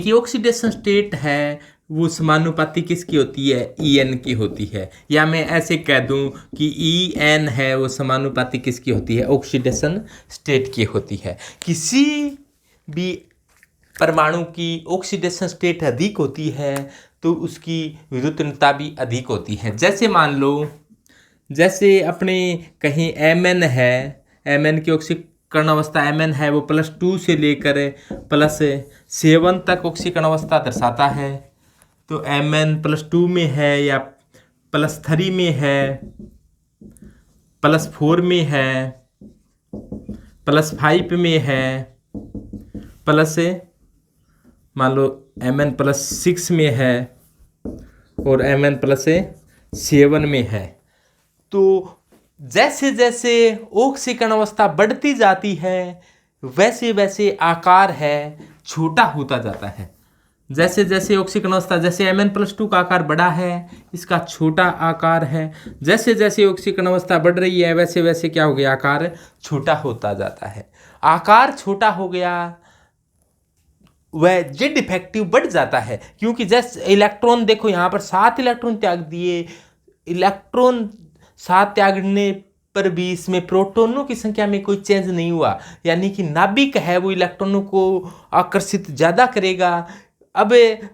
कि oxidation state है वो समानुपाती किसकी होती है, En की होती है। या मैं ऐसे कह दूं कि En है वो समानुपाती किसकी होती है, ऑक्सीडेशन स्टेट की होती है। किसी भी परमाणु की ऑक्सीडेशन स्टेट अधिक होती है तो उसकी विद्युत भी अधिक होती है। जैसे मान लो, जैसे अपने कहीं Mn है, Mn की ऑक्सीकरण अवस्था Mn है वो +2 से लेकर +7 तक ऑक्सीकरण अवस्था दर्शाता है। तो Mn +2 में है या +3 में है, +4 में है, +5 में है, प्लस मान लो Mn +6 में है और Mn +7 में है। तो जैसे जैसे ऑक्सीकरण अवस्था बढ़ती जाती है वैसे वैसे आकार है छोटा होता जाता है। जैसे जैसे ऑक्सीकरण अवस्था, जैसे Mn+2 का आकार बड़ा है, इसका छोटा आकार है। जैसे जैसे ऑक्सीकरण अवस्था बढ़ रही है वैसे वैसे क्या हो गया, आकार छोटा होता जाता है। आकार छोटा हो गया वह जेड इफेक्टिव बढ़ जाता है, क्योंकि जैसे इलेक्ट्रॉन देखो यहाँ पर 7 इलेक्ट्रॉन त्याग दिए, इलेक्ट्रॉन 7 त्यागने पर भी इसमें प्रोटॉनों की संख्या में कोई चेंज नहीं हुआ, यानी कि नाभिक है वो इलेक्ट्रॉनों को आकर्षित ज़्यादा करेगा। अब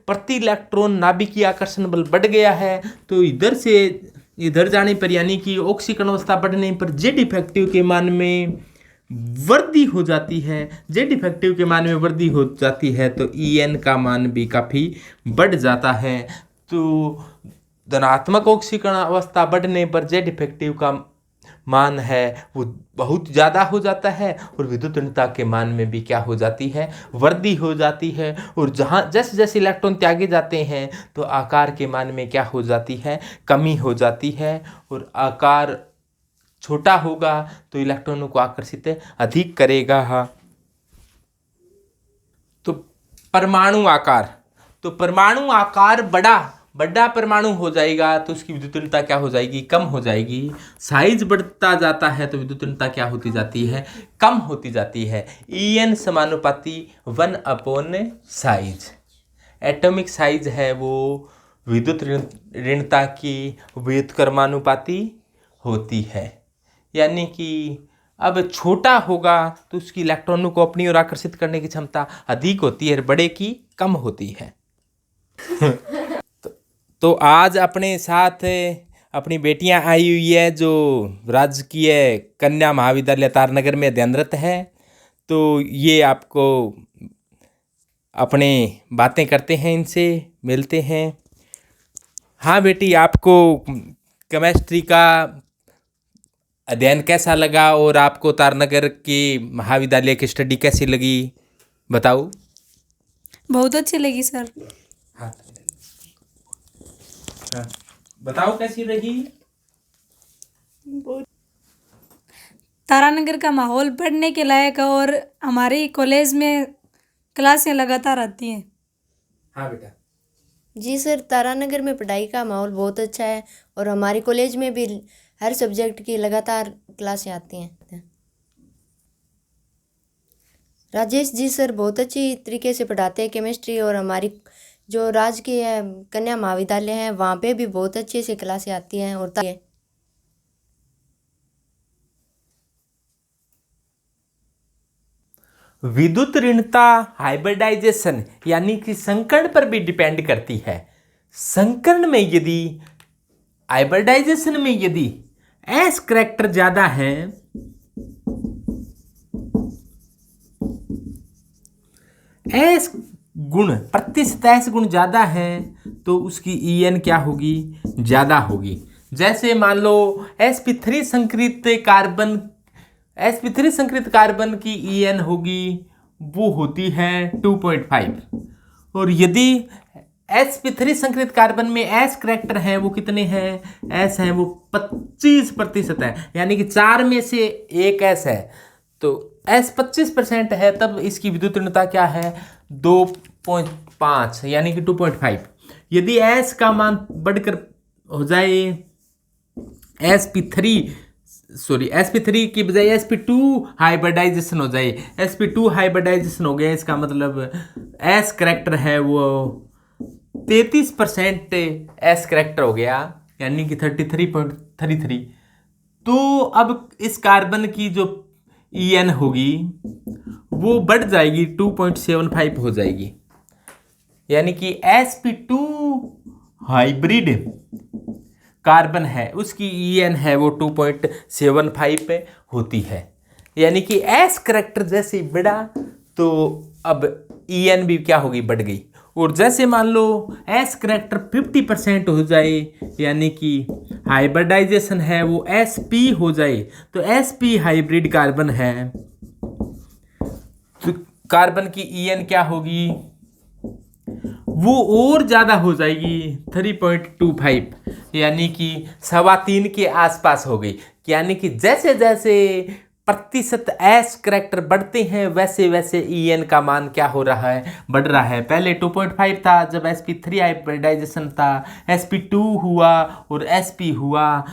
प्रति इलेक्ट्रॉन नाभिकीय आकर्षण बल बढ़ गया है, तो इधर से इधर जाने पर यानी कि ऑक्सीकरण अवस्था बढ़ने पर जेड इफेक्टिव के मान में वृद्धि हो जाती है। जेड इफेक्टिव के मान में वृद्धि हो जाती है तो En का मान भी काफ़ी बढ़ जाता है। तो धनात्मक ऑक्सीकरण अवस्था बढ़ने पर जेड इफेक्टिव का मान है वो बहुत ज़्यादा हो जाता है और विद्युत ऋणता के मान में भी क्या हो जाती है, वृद्धि हो जाती है। और जहाँ जैसे जैसे इलेक्ट्रॉन त्यागे जाते हैं तो आकार के मान में क्या हो जाती है, कमी हो जाती है। और आकार छोटा होगा तो इलेक्ट्रॉनों को आकर्षित अधिक करेगा। तो परमाणु आकार, तो परमाणु आकार बड़ा परमाणु हो जाएगा तो उसकी विद्युत क्या हो जाएगी, कम हो जाएगी। साइज बढ़ता जाता है तो विद्युत क्या होती जाती है, कम होती जाती है। En समानुपाती 1/साइज। एटॉमिक साइज है वो विद्युत ऋणता की व्युत्क्रमानुपाती होती है। यानी कि अब छोटा होगा तो उसकी इलेक्ट्रॉनों को अपनी ओर आकर्षित करने की क्षमता अधिक होती है, बड़े की कम होती है। तो आज अपने साथ अपनी बेटियां आई हुई है जो राजकीय कन्या महाविद्यालय तारनगर में अध्ययनरत है। तो ये आपको अपने बातें करते हैं, इनसे मिलते हैं। हाँ बेटी, आपको केमिस्ट्री का अध्ययन कैसा लगा और आपको तारनगर के महाविद्यालय की स्टडी कैसी लगी, बताओ। बहुत अच्छी लगी सर। हाँ, बताओ कैसी रही। तारानगर का माहौल पढ़ने के लायक है और हमारे कॉलेज में क्लासें लगातार आती हैं। हाँ बेटा। जी सर, तारानगर में पढ़ाई का माहौल बहुत अच्छा है और हमारे कॉलेज में भी हर सब्जेक्ट की लगातार क्लासें आती हैं। राजेश जी सर बहुत अच्छी तरीके से पढ़ाते हैं केमिस्ट्री, और हमारी जो राजकीय कन्या महाविद्यालय है वहाँ पे भी बहुत अच्छे से क्लासें आती हैं। और विद्युत ऋणता हाइब्रिडाइजेशन यानी कि संकरण पर भी डिपेंड करती है। संकरण में यदि, हाइब्रिडाइजेशन में यदि एस करैक्टर ज्यादा है, एस गुण प्रतिशत एस गुण ज्यादा है तो उसकी En क्या होगी, ज्यादा होगी। जैसे मान लो sp3 संकरित कार्बन की En होगी वो होती है 2.5, और यदि sp3 संकरित कार्बन में s करैक्टर है वो कितने हैं, s है वो 25% है, यानी कि 4 में से 1 s है। तो s 25% है तब इसकी विद्युत ऋणता क्या है, 2.5 यानी कि 2.5। यदि s का मान बढ़कर हो जाए sp3 सॉरी sp3 की बजाय sp2 हाइब्रिडाइजेशन हो जाए। sp2 हाइब्रिडाइजेशन हो गया, इसका मतलब एस करेक्टर है वो 33% एस करेक्टर हो गया, यानी कि 33.33। तो अब इस कार्बन की जो En होगी वो बढ़ जाएगी, 2.75 हो जाएगी, यानी कि sp2 हाइब्रिड कार्बन है उसकी En है वो 2.75 पे होती है। यानी कि एस करेक्टर जैसे ही बढ़ा तो अब En भी क्या होगी, बढ़ गई। और जैसे मान लो एस करेक्टर 50% हो जाए, यानी कि हाइब्रिडाइजेशन है वो sp हो जाए, तो sp हाइब्रिड कार्बन है, तो कार्बन की En क्या होगी, वो और ज़्यादा हो जाएगी 3.25, यानी कि 3.25 के आसपास हो गई। यानी कि जैसे जैसे प्रतिशत एस करेक्टर बढ़ते हैं वैसे वैसे En का मान क्या हो रहा है, बढ़ रहा है। पहले 2.5 था जब sp3 हाइब्रिडाइजेशन था, sp2 हुआ और sp हुआ,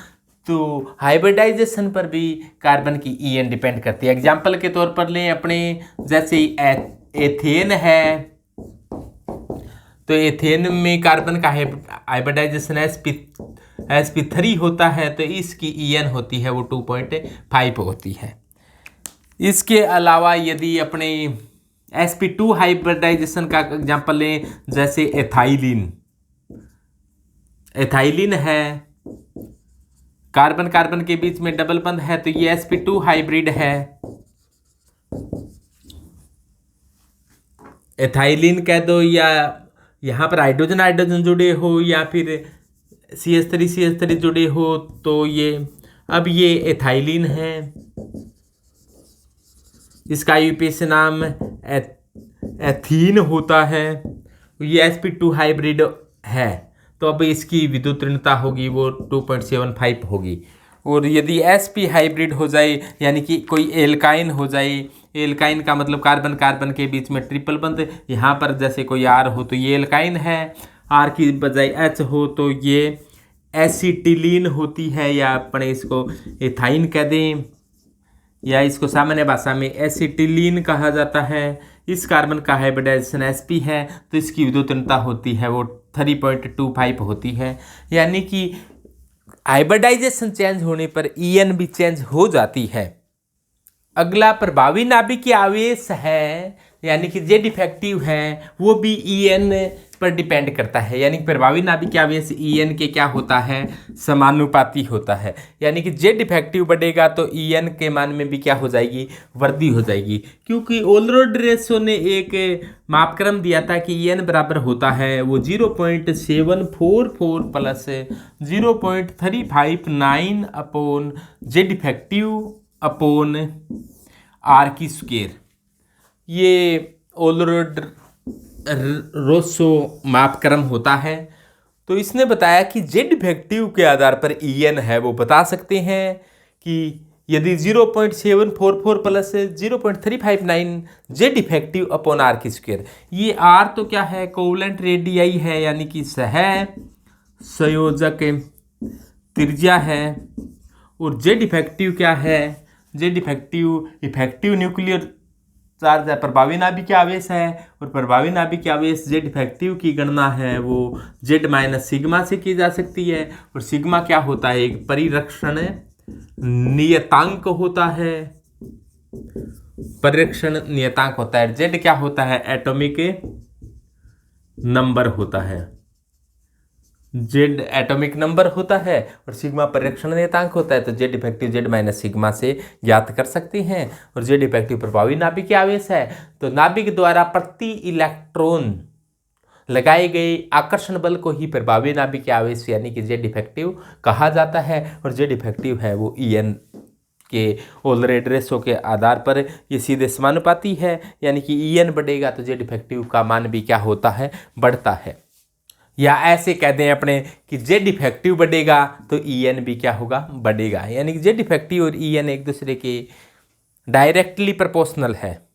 तो हाइब्रिडाइजेशन पर भी कार्बन की En डिपेंड करती है। एग्जाम्पल के तौर पर लें अपने, जैसे एथेन है, तो एथेन में कार्बन का हाइब्रिडाइजेशन sp3 होता है, तो इसकी En होती है वो 2.5 होती है। इसके अलावा यदि अपने sp2 हाइब्रिडाइजेशन का एग्जांपल लें, जैसे एथाइलिन है, कार्बन कार्बन के बीच में डबल बंध है, तो ये sp2 हाइब्रिड है। एथाइलिन कह दो, या यहाँ पर हाइड्रोजन हाइड्रोजन जुड़े हो, या फिर CH3 जुड़े हो, तो ये अब ये एथाइलिन है, इसका यूपीएस नाम एथीन होता है, ये sp2 हाइब्रिड है, तो अब इसकी विद्युत ऋणता होगी वो 2.75 होगी। और यदि sp हाइब्रिड हो जाए, यानी कि कोई एल्काइन हो जाए, एल्काइन का मतलब कार्बन कार्बन के बीच में ट्रिपल बंध, यहाँ पर जैसे कोई R हो तो ये एल्काइन है, R की बजाय H हो तो ये एसिटिलीन होती है, या अपने इसको एथाइन कह दें, या इसको सामान्य भाषा में एसिटिलीन कहा जाता है। इस कार्बन का हाइब्रिडाइजेशन sp है, तो इसकी विद्युत ऋणता होती है वो 3.25 होती है, यानी कि हाइब्रिडाइजेशन चेंज होने पर En भी चेंज हो जाती है। अगला प्रभावी नाभिकीय आवेश है, यानी कि जे डिफेक्टिव है, वो भी En पर डिपेंड करता है। यानी कि प्रभावी नाभिकीय आवेश En के क्या होता है, समानुपाती होता है। यानी कि जे डिफेक्टिव बढ़ेगा तो En के मान में भी क्या हो जाएगी, वृद्धि हो जाएगी। क्योंकि ओलरोड रेशो ने एक मापक्रम दिया था कि En बराबर होता है वो 0.744 प्लस 0.359 अपॉन जे डिफेक्टिव अपॉन R की स्क्वायर। ये ओलरोड रेशो मापक्रम होता है। तो इसने बताया कि जे डिफेक्टिव के आधार पर En है वो बता सकते हैं कि यदि 0.744 प्लस 0.359 जे डिफेक्टिव अपॉन R की स्क्वायर, ये R तो क्या है, कोवलेंट रेडियाई है, यानी कि सह संयोजक त्रिज्या है। और जे डिफेक्टिव क्या है, जे डिफेक्टिव इफेक्टिव न्यूक्लियर चार्ज है, प्रभावी नाभिकीय आवेश है। और प्रभावी नाभिकीय आवेश जे डिफेक्टिव की गणना है वो Z माइनस सिग्मा से की जा सकती है। और सिग्मा क्या होता है, एक परिरक्षण नियतांक होता है, परिरक्षण नियतांक होता है। Z क्या होता है, एटॉमिक नंबर होता है, Z एटॉमिक नंबर होता है, और सिग्मा परिरक्षण नियतांक होता है। तो Z defective Z minus sigma से ज्ञात कर सकते हैं। और Z डिफेक्टिव प्रभावी नाभिकीय आवेश है, तो नाभिक द्वारा प्रति इलेक्ट्रॉन लगाए गए आकर्षण बल को ही प्रभावी नाभिकीय आवेश यानी कि Z डिफेक्टिव कहा जाता है। और Z डिफेक्टिव है वो En के ओलरेड रेशो के आधार पर ये सीधे समानुपाती है, यानी कि En बढ़ेगा तो Z डिफेक्टिव का मान भी क्या होता है, बढ़ता है। या ऐसे कह दें अपने कि जे डिफेक्टिव बढ़ेगा तो En भी क्या होगा, बढ़ेगा। यानी कि जे डिफेक्टिव और En एक दूसरे के डायरेक्टली प्रोपोर्शनल है।